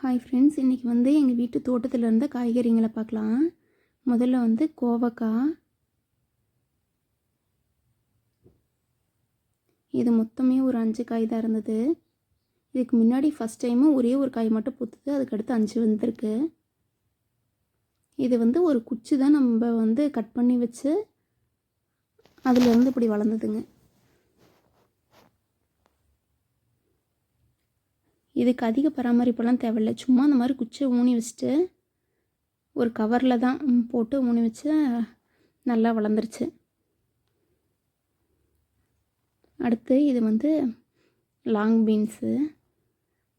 Hi friends, இன்றைக்கி எங்கள் வீட்டு தோட்டத்தில் இருந்த காய்கறிங்களை பார்க்கலாம். முதல்ல கோவக்காய். இது மொத்தமே ஒரு 5 காய் தான் இருந்தது. இதுக்கு முன்னாடி ஃபஸ்ட் டைமு ஒரே ஒரு காய் மட்டும் பூத்துது, அதுக்கடுத்து 5 வந்திருக்கு. இது ஒரு குச்சி தான் நம்ம கட் பண்ணி வச்சு அதுலேருந்து இப்படி வளர்ந்ததுங்க. இதுக்கு அதிக பராமரிப்பெல்லாம் தேவையில்லை. சும்மா அந்த மாதிரி குச்சியை ஊனி வச்சுட்டு ஒரு கவரில் தான் போட்டு ஊனி வச்சு நல்லா வளர்ந்துருச்சு. அடுத்து இது லாங் பீன்ஸு,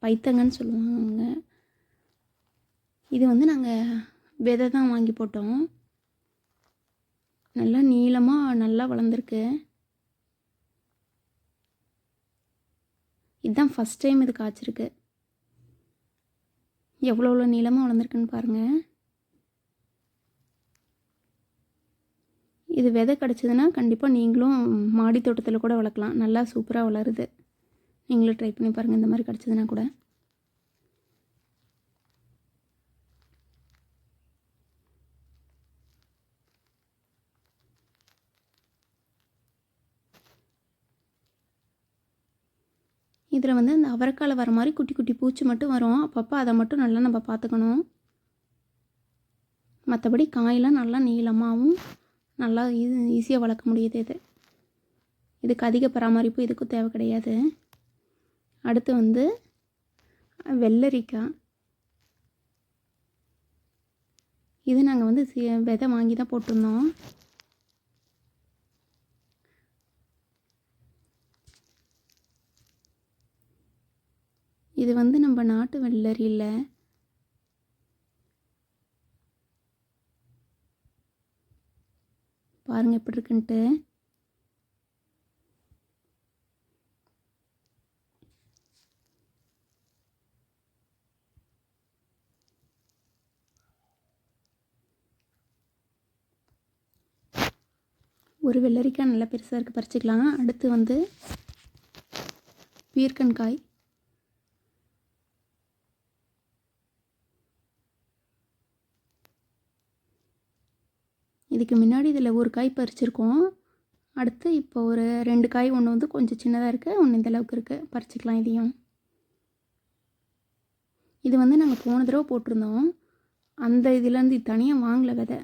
பைத்தங்கன்னு சொல்லுவாங்க. இது நாங்கள் விதை தான் வாங்கி போட்டோம். நல்லா நீளமாக நல்லா வளர்ந்துருக்கு. இதுதான் ஃபஸ்ட் டைம் இது காய்ச்சிருக்கு. எவ்வளோ நீளமாக வளர்ந்துருக்குன்னு பாருங்கள். இது விதை கிடச்சிதுன்னா கண்டிப்பாக நீங்களும் மாடி தோட்டத்தில் கூட வளர்க்கலாம். நல்லா சூப்பராக வளருது. நீங்களும் ட்ரை பண்ணி பாருங்கள் இந்த மாதிரி கிடச்சிதுன்னா கூட. இதில் அந்த அவரைக்காயில் வர மாதிரி குட்டி குட்டி பூச்சி மட்டும் வரும். அப்பப்போ அதை மட்டும் நல்லா நம்ம பார்த்துக்கணும். மற்றபடி காயெலாம் நல்லா நீளமாகவும் நல்லா ஈஸியாக வளர்க்க முடியுது. இதுக்கு அதிக பராமரிப்பு இதுக்கும் தேவை கிடையாது. அடுத்து வெள்ளரிக்காய். இது நாங்கள் விதை வாங்கி தான் போட்டிருந்தோம். இது நம்ம நாட்டு வெள்ளரி இல்லை. பாருங்கள் எப்படி இருக்குன்ட்டு. ஒரு வெள்ளரிக்காய் நல்லா பெருசாக இருக்குது, பறிச்சிக்கலாம். அடுத்து பீர்க்கங்காய். இதுக்கு முன்னாடி இதில் ஒரு காய் பறிச்சிருக்கோம். அடுத்து இப்போ ஒரு 2 காய், ஒன்று கொஞ்சம் சின்னதாக இருக்குது, ஒன்று இந்தளவுக்கு இருக்குது. பறிச்சிக்கலாம் இதையும். இது நாங்கள் போன தடவை போட்டிருந்தோம். அந்த இதுலேருந்து தனியாக வாங்கலை விதை.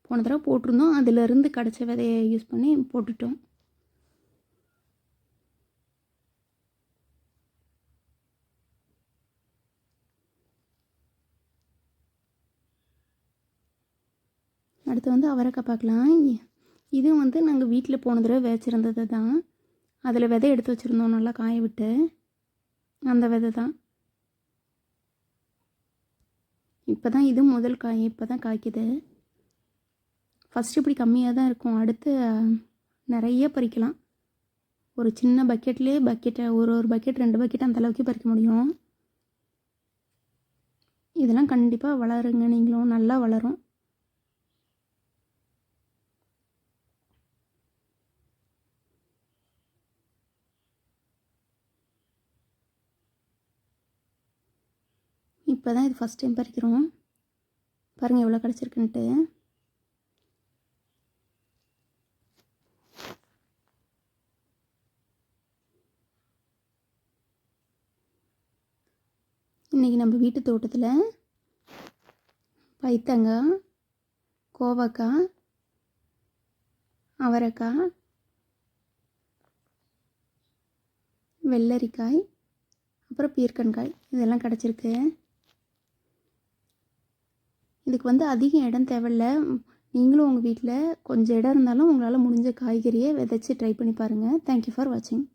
போன தடவை போட்டிருந்தோம், அதிலேருந்து கிடச்ச விதையை யூஸ் பண்ணி போட்டுட்டோம். அடுத்து அவரைக்காய் பார்க்கலாம். இது நாங்கள் வீட்டில் போன தடவை விதைச்சிருந்தது தான். அதில் விதை எடுத்து வச்சுருந்தோம் நல்லா காய விட்டு. அந்த விதை தான். இப்போ தான் இது முதல் காய், இப்போ தான் காய்க்குது. ஃபஸ்ட்டு இப்படி கம்மியாக தான் இருக்கும். அடுத்து நிறைய பறிக்கலாம். ஒரு சின்ன பக்கெட்லேயே ஒரு பக்கெட் 2 பக்கெட் அந்தளவுக்கு பறிக்க முடியும். இதெல்லாம் கண்டிப்பாக வளருங்க. நீங்களும் நல்லா வளரும். இப்போ தான் இது ஃபஸ்ட் டைம் பறிக்கிறோம். பாருங்கள் எவ்வளோ கிடச்சிருக்குன்ட்டு. இன்றைக்கி நம்ம வீட்டு தோட்டத்தில் பைத்தங்காய், கோவக்காய், அவரைக்காய், வெள்ளரிக்காய், அப்புறம் பீர்க்கங்காய் இதெல்லாம் கிடச்சிருக்கு. இதுக்கு அதிக இடம் தேவையில்லை. நீங்களும் உங்கள் வீட்டில் கொஞ்சம் இடம் இருந்தாலும் உங்களால் முடிஞ்ச காய்கறியை விதைச்சி ட்ரை பண்ணி பாருங்கள். தேங்க்யூ ஃபார் வாட்சிங்.